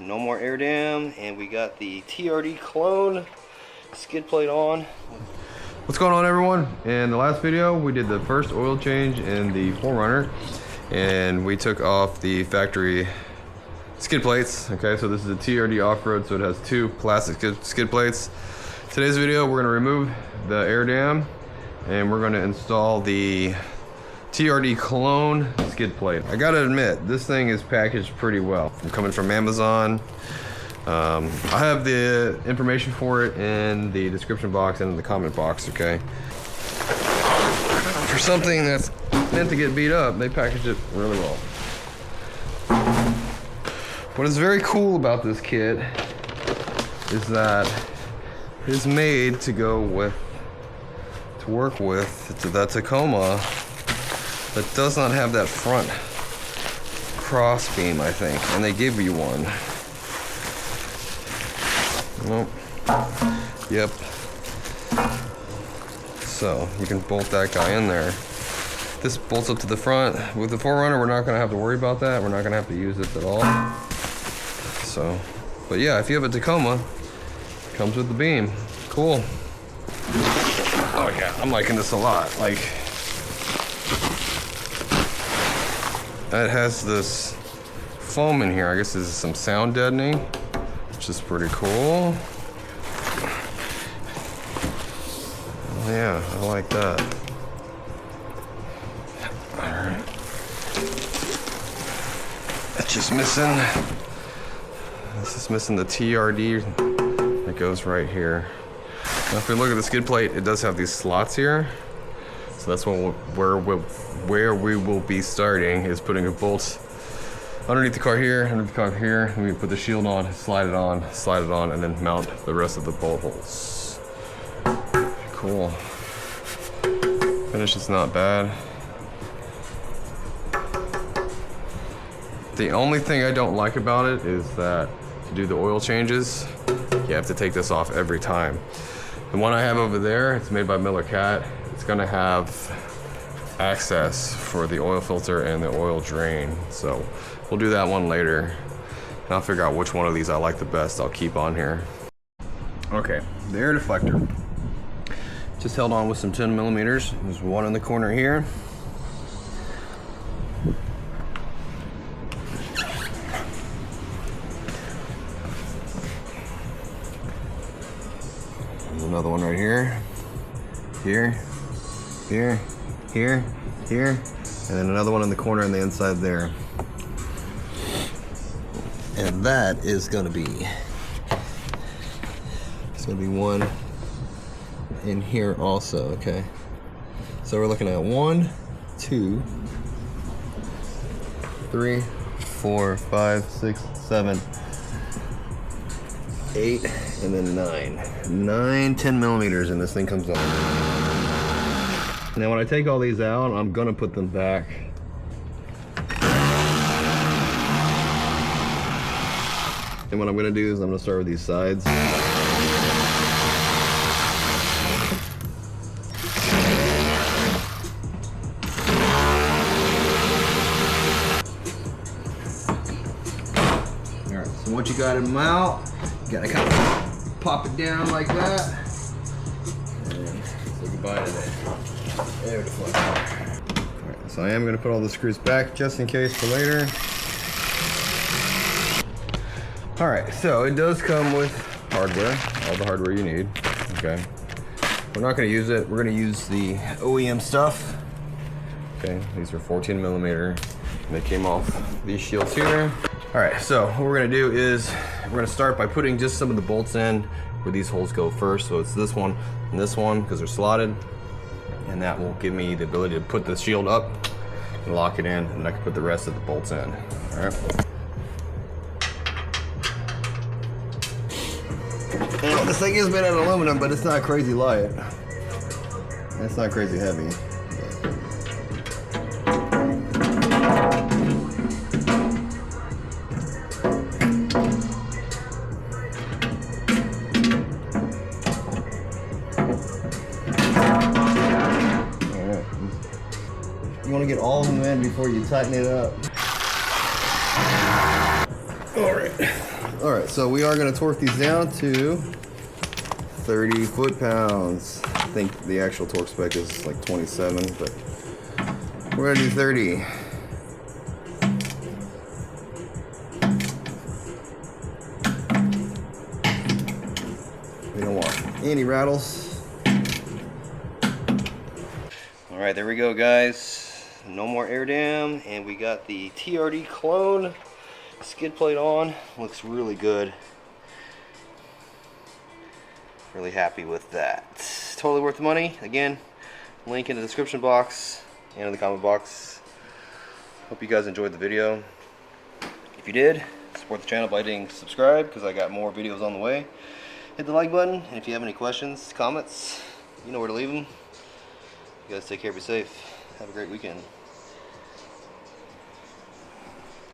no more air dam, and we got the TRD clone skid plate on. What's going on, everyone? In the last video we did the first oil change in the 4Runner, and we took off the factory skid plates. Okay, so this is a TRD off-road, so it has two plastic skid plates. Today's video we're going to remove the air dam and we're going to install the TRD clone skid plate. I gotta admit, this thing is packaged pretty well. I'm coming from Amazon. I have the information for it in the description box and in the comment box, okay? For something that's meant to get beat up, they packaged it really well. What is very cool about this kit is that it is made to go with, to work with the Tacoma, that does not have that front cross beam, I think, and they give you one. Nope. Yep. So you can bolt that guy in there. This bolts up to the front. With the 4Runner, we're not going to have to worry about that. We're not going to have to use this at all. So, but yeah, if you have a Tacoma, it comes with the beam. Cool. Oh yeah, I'm liking this a lot. Like, it has this foam in here. I guess this is some sound deadening, which is pretty cool. Yeah, I like that. Alright. It's just missing. This is missing the TRD that goes right here. Now if we look at the skid plate, it does have these slots here. So that's where we will be starting, is putting a bolt underneath the car here, underneath the car here, and we put the shield on, slide it on, and then mount the rest of the bolt holes. Cool. Finish is not bad. The only thing I don't like about it is that to do the oil changes, you have to take this off every time. The one I have over there, it's made by Miller Cat. It's gonna have access for the oil filter and the oil drain. So we'll do that one later. And I'll figure out which one of these I like the best. I'll keep on here. Okay, the air deflector. Just held on with some 10mm. There's one in the corner here. There's another one right here. Here. Here, here, here, and then another one in the corner on the inside there. And that is gonna be, it's gonna be one in here also, okay? So we're looking at 1, 2, 3, 4, 5, 6, 7, 8, and then 9. 9 10mm, and this thing comes on. Now when I take all these out, I'm gonna put them back. And what I'm gonna do is I'm gonna start with these sides. Alright, so once you got them out, you gotta kind of pop it down like that. And say goodbye to that. Air deflector. Alright, so I am going to put all the screws back just in case for later. Alright, so it does come with hardware, all the hardware you need. Okay. We're not going to use it. We're going to use the OEM stuff. Okay, these are 14mm. And they came off these shields here. Alright, so what we're going to do is we're going to start by putting just some of the bolts in where these holes go first. So it's this one and this one because they're slotted. And that will give me the ability to put the shield up and lock it in, and I can put the rest of the bolts in. All right. Now, this thing is made out of aluminum, but it's not crazy light. It's not crazy heavy. You want to get all of them in before you tighten it up. All right. Alright, so we are going to torque these down to 30 foot-pounds. I think the actual torque spec is like 27, but we're going to do 30. We don't want any rattles. Alright, there we go, guys. No more air dam, and we got the TRD clone skid plate on. Looks really good. Really happy with that. Totally worth the money. Again, link in the description box and in the comment box. Hope you guys enjoyed the video. If you did, support the channel by hitting subscribe, because I got more videos on the way. Hit the like button, and if you have any questions, comments, you know where to leave them. You guys take care, be safe. Have a great weekend.